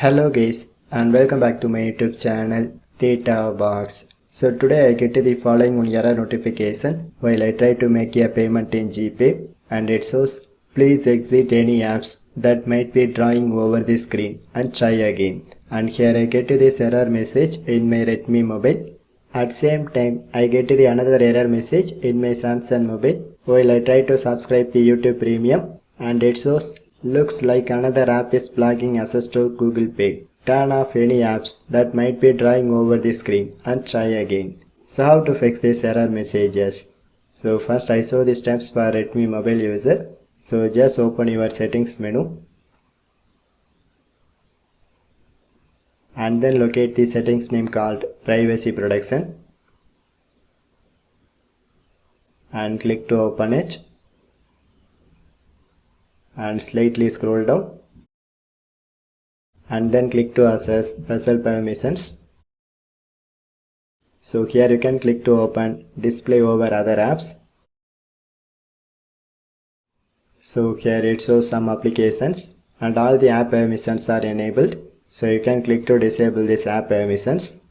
Hello guys and welcome back to my YouTube channel Theta Box. So today I get the following one error notification while I try to make a payment in GPay, and it shows please exit any apps that might be drawing over the screen and try again. And here I get this error message in my Redmi mobile. At same time I get the another error message in my Samsung mobile while I try to subscribe the YouTube Premium, and it shows looks like another app is blocking access to Google Pay. Turn off any apps that might be drawing over the screen and try again. So how to fix these error messages? So first I show the steps for Redmi mobile user. So just open your settings menu and then locate the settings name called privacy protection and click to open it. And slightly scroll down and then click to access special permissions. So here you can click to open display over other apps. So here it shows some applications and all the app permissions are enabled. So you can click to disable this app permissions.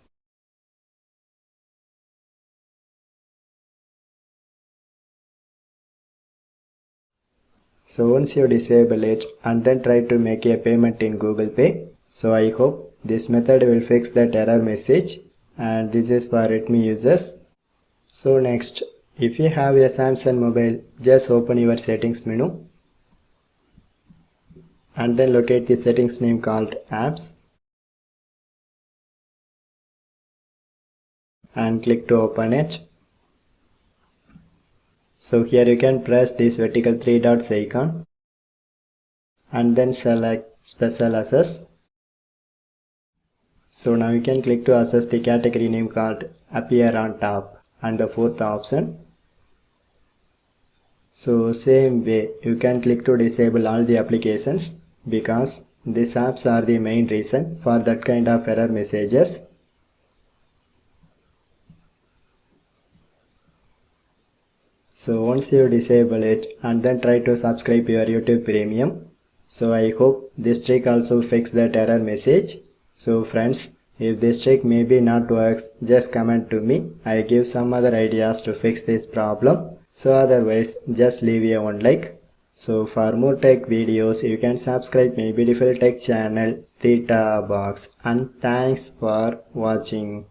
So once you disable it and then try to make a payment in Google Pay. So I hope this method will fix that error message, and this is for Redmi users. So next, if you have a Samsung mobile, just open your settings menu and then locate the settings name called apps and click to open it. So here you can press this vertical 3 dots icon and then select special access. So now you can click to access the category name called appear on top and the fourth option. So same way you can click to disable all the applications because these apps are the main reason for that kind of error messages. So once you disable it and then try to subscribe your YouTube Premium. So I hope this trick also fix that error message. So friends, if this trick maybe not works, just comment to me. I give some other ideas to fix this problem. So otherwise, just leave a one like. So for more tech videos, you can subscribe my beautiful tech channel Theta Box, and thanks for watching.